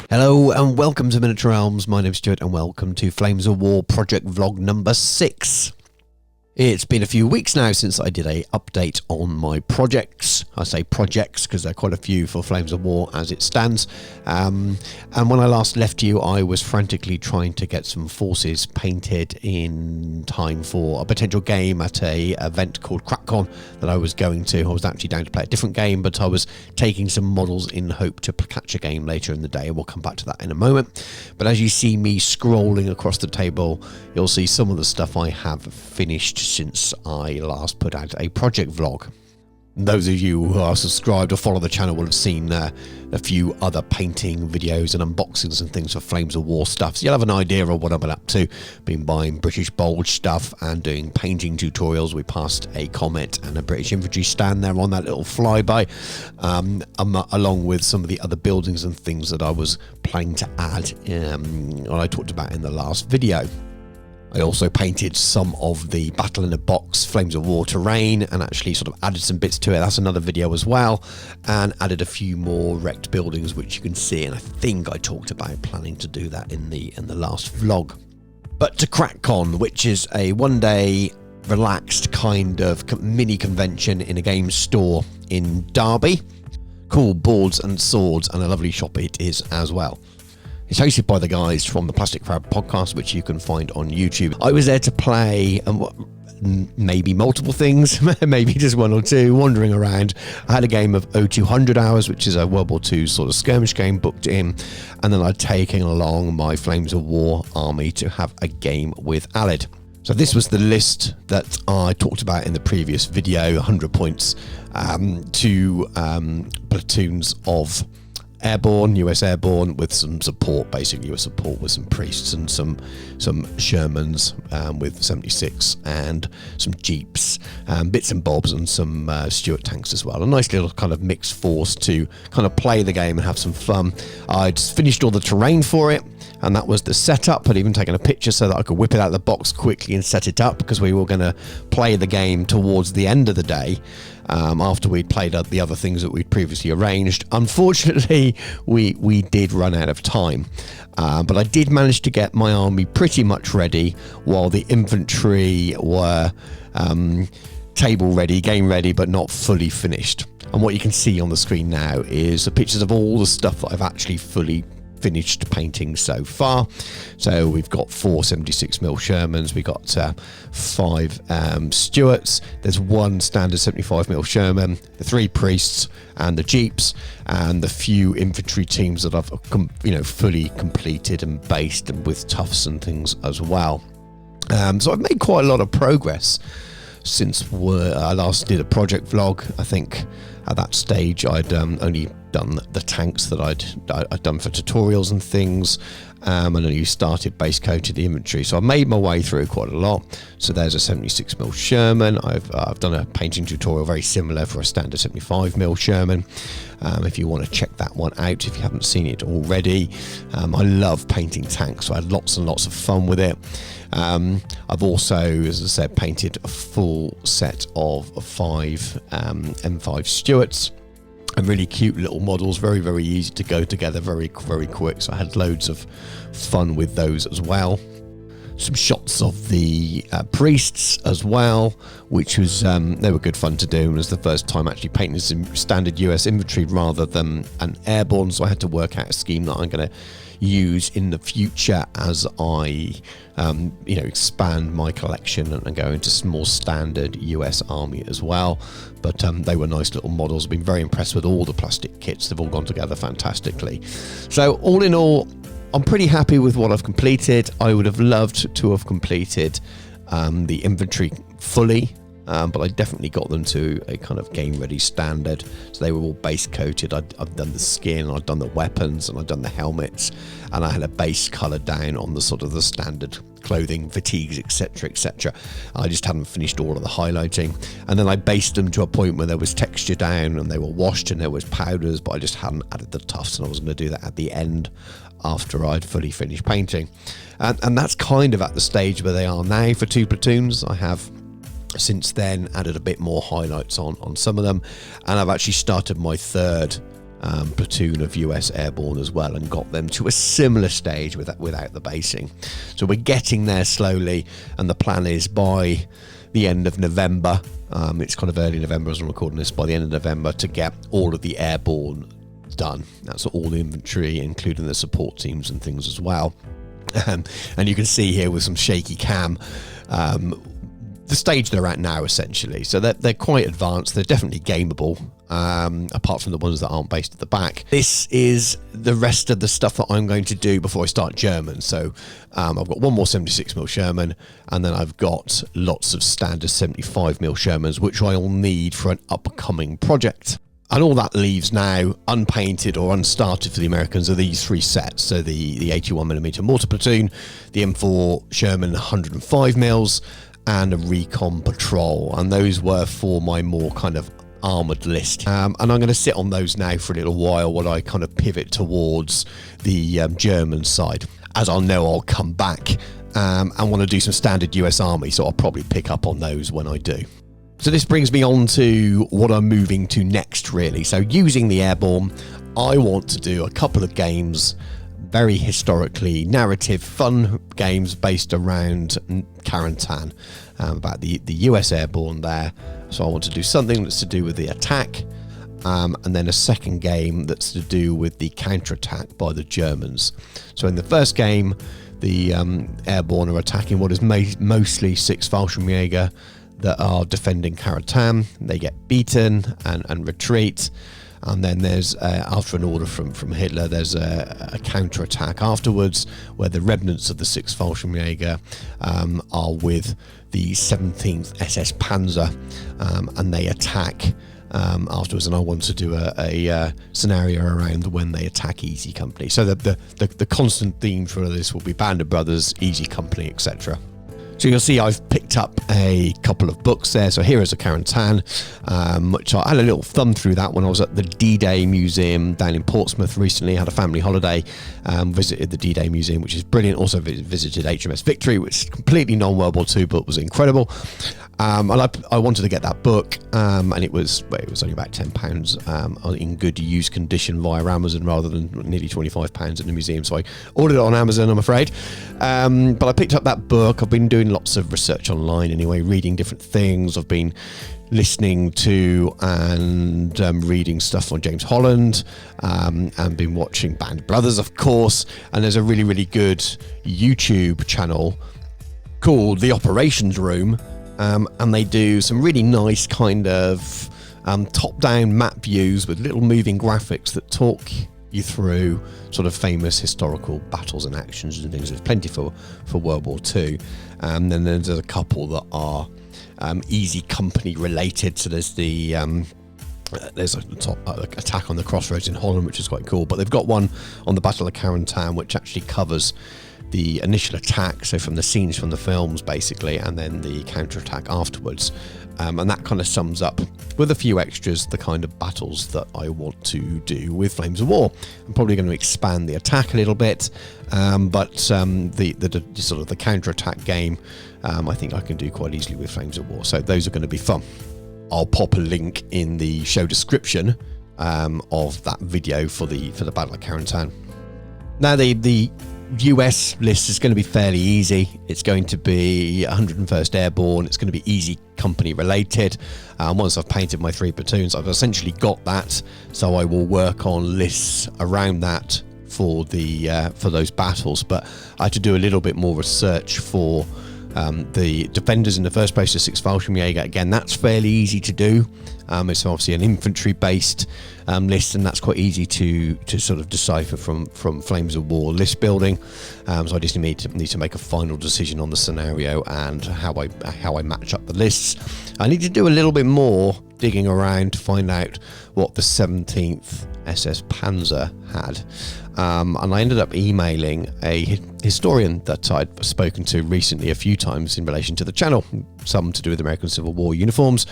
Hello and welcome to Miniature Realms. My name's Stuart and welcome to Flames of War project vlog number 6. It's been a few weeks now since I did a update on my projects. I say projects because there are quite a few for Flames of War as it stands. And when I last left you, I was frantically trying to get some forces painted in time for a potential game at a event called Carentan that I was going to. I was actually down to play a different game, but I was taking some models in hope to catch a game later in the day, and we'll come back to that in a moment. But as you see me scrolling across the table, you'll see some of the stuff I have finished since I last put out a project vlog. Those of you who are subscribed or follow the channel will have seen a few other painting videos and unboxings and things for Flames of War stuff, so you'll have an idea of what I've been up to. Been buying British Bulge stuff and doing painting tutorials. We passed a Comet and a British infantry stand there on that little flyby, along with some of the other buildings and things that I was planning to add, what I talked about in the last video. I also painted some of the Battle in a Box Flames of War terrain and actually sort of added some bits to it. That's another video as well, and added a few more wrecked buildings which you can see, and I think I talked about planning to do that in the last vlog. But to Carentan, which is a one-day relaxed kind of mini convention in a game store in Derby. Cool boards and swords, and a lovely shop it is as well. It's hosted by the guys from the Plastic Crowd podcast, which you can find on YouTube. I was there to play maybe multiple things, maybe just one or two, wandering around. I had a game of 0200 hours, which is a World War II sort of skirmish game booked in, and then I'd taken along my Flames of War army to have a game with Allied. So this was the list that I talked about in the previous video, 100 points, 2 platoons of Airborne, US Airborne, with some support, basically US support with some priests and some Shermans with 76 and some Jeeps, bits and bobs, and some Stuart tanks as well. A nice little kind of mixed force to kind of play the game and have some fun. I'd finished all the terrain for it, and that was the setup. I'd even taken a picture so that I could whip it out of the box quickly and set it up, because we were going to play the game towards the end of the day. After we'd played the other things that we'd previously arranged. Unfortunately, we did run out of time, but I did manage to get my army pretty much ready while the infantry were table ready, game ready, but not fully finished. And what you can see on the screen now is the pictures of all the stuff that I've actually fully finished painting so far. So we've got 4 76mm Shermans, we got 5 Stuarts, there's 1 standard 75mm Sherman, the 3 priests and the Jeeps, and the few infantry teams that I've fully completed and based, and with toughs and things as well. So I've made quite a lot of progress since I last did a project vlog. I think at that stage I'd only done the tanks that I'd done for tutorials and things, and only started base coated the infantry. So I made my way through quite a lot. So there's a 76mm Sherman. I've done a painting tutorial very similar for a standard 75mm Sherman. If you want to check that one out, if you haven't seen it already. I love painting tanks, so I had lots and lots of fun with it. I've also, as I said, painted a full set of 5 M5 Stuarts. And really cute little models, very, very easy to go together, very, very quick. So I had loads of fun with those as well. Some shots of the priests as well, which was they were good fun to do. It was the first time actually painting some standard US infantry rather than an airborne, so I had to work out a scheme that I'm going to use in the future as I expand my collection and go into more standard US army as well. But they were nice little models. I've been very impressed with all the plastic kits. They've all gone together fantastically. So all in all, I'm pretty happy with what I've completed. I would have loved to have completed the infantry fully, but I definitely got them to a kind of game ready standard. So they were all base coated. I've done the skin, I've done the weapons, and I've done the helmets, and I had a base colour down on the sort of the standard clothing, fatigues, etc, etc. I just hadn't finished all of the highlighting, and then I based them to a point where there was texture down and they were washed and there was powders, but I just hadn't added the tufts, and I was going to do that at the end after I'd fully finished painting. And that's kind of at the stage where they are now for 2 platoons. I have since then added a bit more highlights on some of them, and I've actually started my 3rd platoon of US airborne as well, and got them to a similar stage without the basing. So we're getting there slowly, and the plan is by the end of November, it's kind of early November as I'm recording this, by the end of November to get all of the airborne done. That's all the infantry, including the support teams and things as well. And you can see here with some shaky cam the stage they're at now, essentially. So they're quite advanced. They're definitely gameable, apart from the ones that aren't based at the back. This is the rest of the stuff that I'm going to do before I start German. So I've got one more 76mm Sherman, and then I've got lots of standard 75mm Shermans, which I'll need for an upcoming project. And all that leaves now unpainted or unstarted for the Americans are these three sets. So the 81mm mortar platoon, the M4 Sherman 105mm, and a recon patrol. And those were for my more kind of armoured list. And I'm going to sit on those now for a little while I kind of pivot towards the German side. As I'll know, I'll come back and want to do some standard US Army, so I'll probably pick up on those when I do. So this brings me on to what I'm moving to next, really. So using the airborne, I want to do a couple of games, very historically narrative, fun games based around Carentan, about the US airborne there. So I want to do something that's to do with the attack, and then a second game that's to do with the counterattack by the Germans. So in the first game, the airborne are attacking what is mostly 6th Fallschirmjäger that are defending Carentan. They get beaten and retreat, and then there's after an order from Hitler, there's a counter-attack afterwards where the remnants of the 6th Fallschirmjäger are with the 17th SS Panzer, and they attack afterwards. And I want to do a scenario around when they attack Easy Company. So the constant theme for this will be Band of Brothers, Easy Company, etc. So you'll see I've picked up a couple of books there. So here is a Carentan, which I had a little thumb through that when I was at the D-Day Museum down in Portsmouth recently. I had a family holiday, visited the D-Day Museum, which is brilliant. Also visited HMS Victory, which is completely non-World War II, but was incredible. And I wanted to get that book, and it was only about £10 in good used condition via Amazon, rather than nearly £25 in the museum. So I ordered it on Amazon, I'm afraid. But I picked up that book. I've been doing lots of research online anyway, reading different things. I've been listening to and reading stuff on James Holland, and been watching Band of Brothers, of course. And there's a really, really good YouTube channel called The Operations Room. And they do some really nice kind of top-down map views with little moving graphics that talk you through sort of famous historical battles and actions and things. There's plenty for World War II. And then there's a couple that are Easy Company related. So there's the there's a attack on the crossroads in Holland, which is quite cool. But they've got one on the Battle of Carentan, which actually covers the initial attack, so from the scenes from the films basically, and then the counterattack afterwards, and that kind of sums up with a few extras the kind of battles that I want to do with Flames of War. I'm probably going to expand the attack a little bit, but the sort of the counterattack game, I think I can do quite easily with Flames of War. So those are going to be fun. I'll pop a link in the show description of that video for the Battle of Carentan. Now the US list is going to be fairly easy. It's going to be 101st Airborne. It's going to be Easy Company related. Once I've painted my 3 platoons, I've essentially got that. So I will work on lists around that for those battles. But I had to do a little bit more research for the defenders in the first place, the 6th Fallschirmjäger. Again, that's fairly easy to do. It's obviously an infantry-based list, and that's quite easy to sort of decipher from Flames of War list building. So I just need to make a final decision on the scenario and how I match up the lists. I need to do a little bit more digging around to find out what the 17th SS Panzer had. And I ended up emailing a historian that I'd spoken to recently a few times in relation to the channel, some to do with American Civil War uniforms.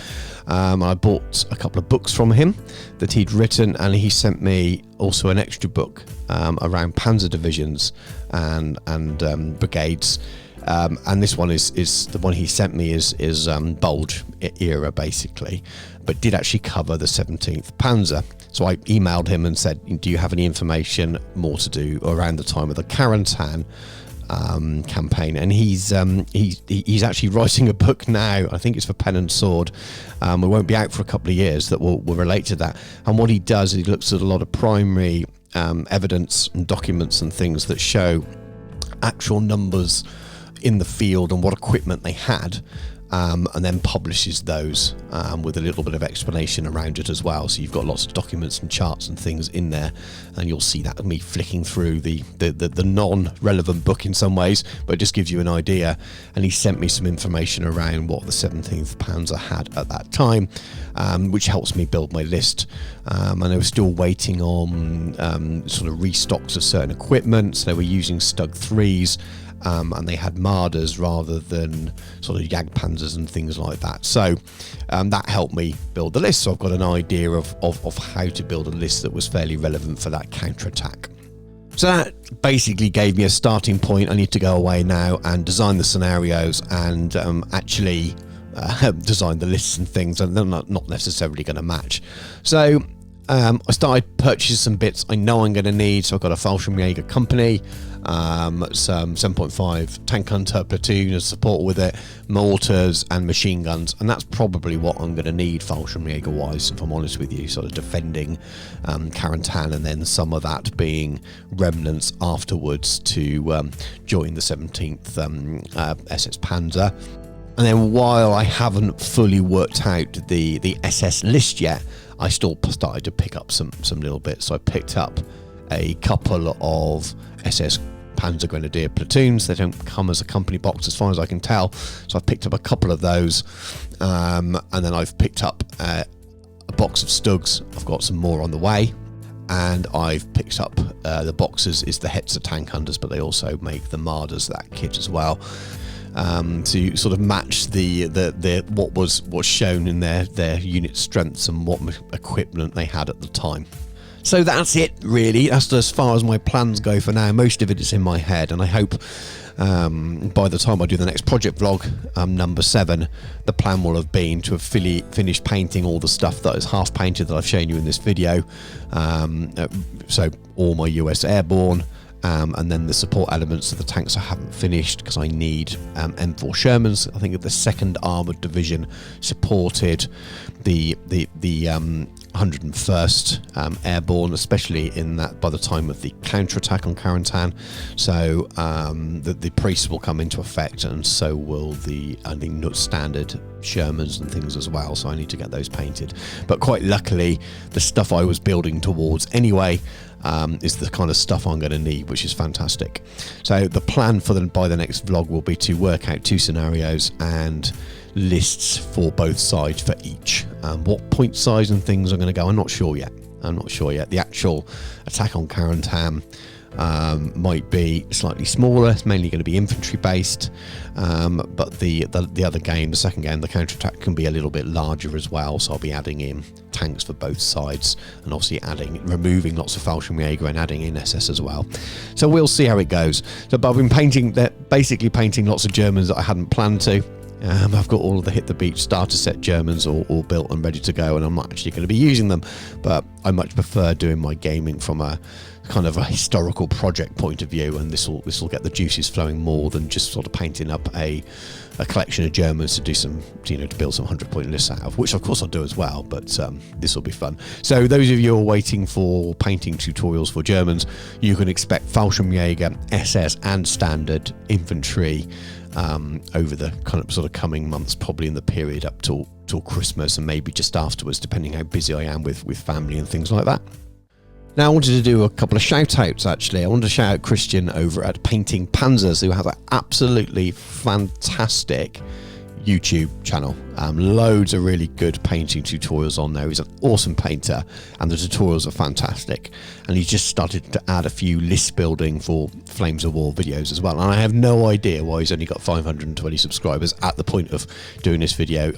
I bought a couple of books from him that he'd written, and he sent me also an extra book around panzer divisions and brigades. And this one is the one he sent me is Bulge era basically, but did actually cover the 17th Panzer. So I emailed him and said, do you have any information more to do around the time of the Carentan campaign? And he's actually writing a book now. I think it's for Pen and Sword. It won't be out for a couple of years that will relate to that. And what he does is he looks at a lot of primary evidence and documents and things that show actual numbers in the field and what equipment they had, and then publishes those with a little bit of explanation around it as well. So you've got lots of documents and charts and things in there, and you'll see that me flicking through the non-relevant book in some ways, but it just gives you an idea. And he sent me some information around what the 17th Panzer had at that time, which helps me build my list. And they were still waiting on sort of restocks of certain equipment, so they were using Stug 3s. And they had Marders rather than sort of Jagdpanzers and things like that. So that helped me build the list. So I've got an idea of how to build a list that was fairly relevant for that counterattack. So that basically gave me a starting point. I need to go away now and design the scenarios and actually design the lists and things, and they're not necessarily going to match. So I started purchasing some bits I know I'm going to need. So I've got a Fallschirmjäger company, some 7.5 tank hunter platoon as support with it, mortars and machine guns, and that's probably what I'm going to need Fallschirmjäger wise, if I'm honest with you, sort of defending Carentan, and then some of that being remnants afterwards to join the 17th SS Panzer. And then while I haven't fully worked out the SS list yet, I still started to pick up some little bits. So I picked up a couple of SS Panzer Grenadier platoons. They don't come as a company box as far as I can tell. So I've picked up a couple of those. And then I've picked up a box of Stugs. I've got some more on the way. And I've picked up the boxes is the Hetzer tank hunters, but they also make the Marders, that kit as well. To sort of match the what was shown in their unit strengths and what equipment they had at the time. So that's it, really. That's as far as my plans go for now. Most of it is in my head, and I hope by the time I do the next project vlog, number 7, the plan will have been to have finished painting all the stuff that is half painted that I've shown you in this video. So all my US airborne. And then the support elements of the tanks I haven't finished because I need M4 Shermans. I think the 2nd Armoured Division supported the 101st Airborne, especially in that by the time of the counterattack on Carentan. So the priests will come into effect, and so will the standard Shermans and things as well. So I need to get those painted. But quite luckily, the stuff I was building towards anyway is the kind of stuff I'm going to need, which is fantastic. So the plan for by the next vlog will be to work out 2 scenarios and lists for both sides for each. What point size and things are going to go, I'm not sure yet. The actual attack on Carentan might be slightly smaller. It's mainly going to be infantry based, but the other game, the second game, the counterattack, can be a little bit larger as well. So I'll be adding in tanks for both sides, and obviously removing lots of Fallschirmjäger and adding in SS as well. So we'll see how it goes. So, but I've been basically painting lots of Germans that I hadn't planned to. I've got all of the Hit the Beach starter set Germans all built and ready to go, and I'm not actually going to be using them, but I much prefer doing my gaming from a kind of a historical project point of view, and this will get the juices flowing more than just sort of painting up a collection of Germans to do some, to build some 100-point lists out of, which of course I'll do as well, but this will be fun. So those of you who are waiting for painting tutorials for Germans, you can expect Fallschirmjäger, SS and standard infantry over the kind of sort of coming months, probably in the period up till Christmas and maybe just afterwards, depending how busy I am with family and things like that. Now I wanted to do a couple of shout outs actually. I wanted to shout out Christian over at Painting Panzers, who has an absolutely fantastic YouTube channel. Loads of really good painting tutorials on there. He's an awesome painter and the tutorials are fantastic. And he's just started to add a few list building for Flames of War videos as well. And I have no idea why he's only got 520 subscribers at the point of doing this video.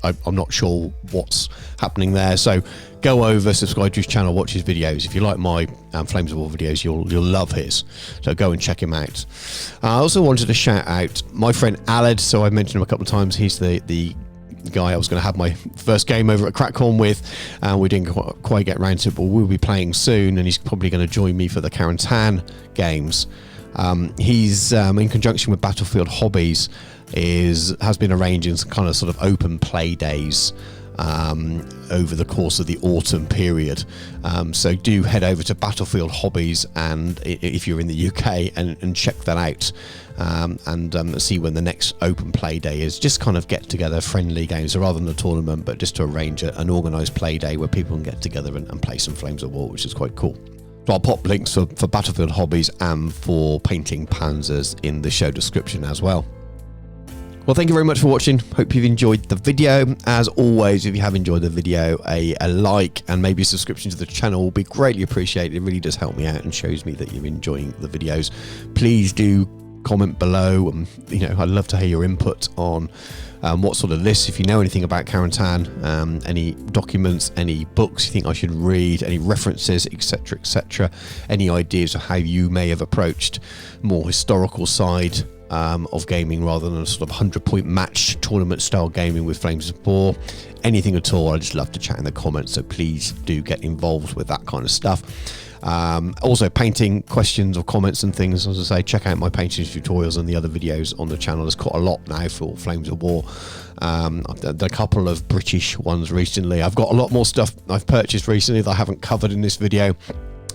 I'm not sure what's happening there. So go over, subscribe to his channel, watch his videos. If you like my Flames of War videos, you'll love his. So go and check him out. I also wanted to shout out my friend Aled. So I mentioned him a couple of times. He's the the guy I was going to have my first game over at Crackhorn with, and we didn't quite get around to it, but we'll be playing soon, and he's probably going to join me for the Carentan games. He's in conjunction with Battlefield Hobbies has been arranging some kind of sort of open play days over the course of the autumn period. So do head over to Battlefield Hobbies, and if you're in the UK, and check that out, and see when the next open play day is. Just kind of get together friendly games, so rather than a tournament, but just to arrange an organised play day where people can get together and play some Flames of War, which is quite cool. So I'll pop links for Battlefield Hobbies and for Painting Panzers in the show description as well. Well, thank you very much for watching. Hope you've enjoyed the video. As always, if you have enjoyed the video, a like and maybe a subscription to the channel will be greatly appreciated. It really does help me out and shows me that you're enjoying the videos. Please do comment below. I'd love to hear your input on what sort of lists, if you know anything about Carentan, any documents, any books you think I should read, any references, etc., etc. Any ideas of how you may have approached more historical side of gaming rather than a sort of 100-point match tournament style gaming with Flames of War. Anything at all, I just love to chat in the comments, so please do get involved with that kind of stuff. Also, painting questions or comments and things, as I say, check out my painting tutorials and the other videos on the channel. There's quite a lot now for Flames of War. I've done a couple of British ones recently. I've got a lot more stuff I've purchased recently that I haven't covered in this video.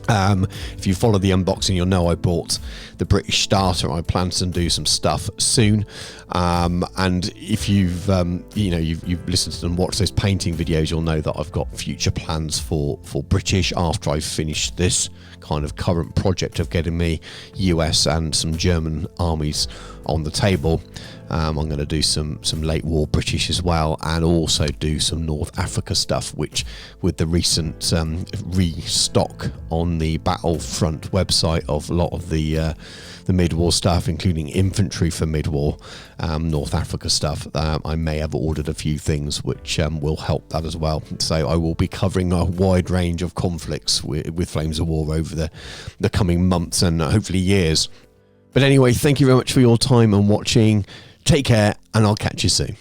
If you follow the unboxing, you'll know I bought the British starter. I plan to do some stuff soon, and if you've you've listened to and watched those painting videos, you'll know that I've got future plans for British after I've finished this kind of current project of getting me US and some German armies on the table. I'm going to do some late war British as well, and also do some North Africa stuff, which with the recent restock on the Battlefront website of a lot of the mid-war stuff, including infantry for mid-war North Africa stuff, I may have ordered a few things which will help that as well. So I will be covering a wide range of conflicts with Flames of War over the coming months and hopefully years. But anyway, thank you very much for your time and watching. Take care, and I'll catch you soon.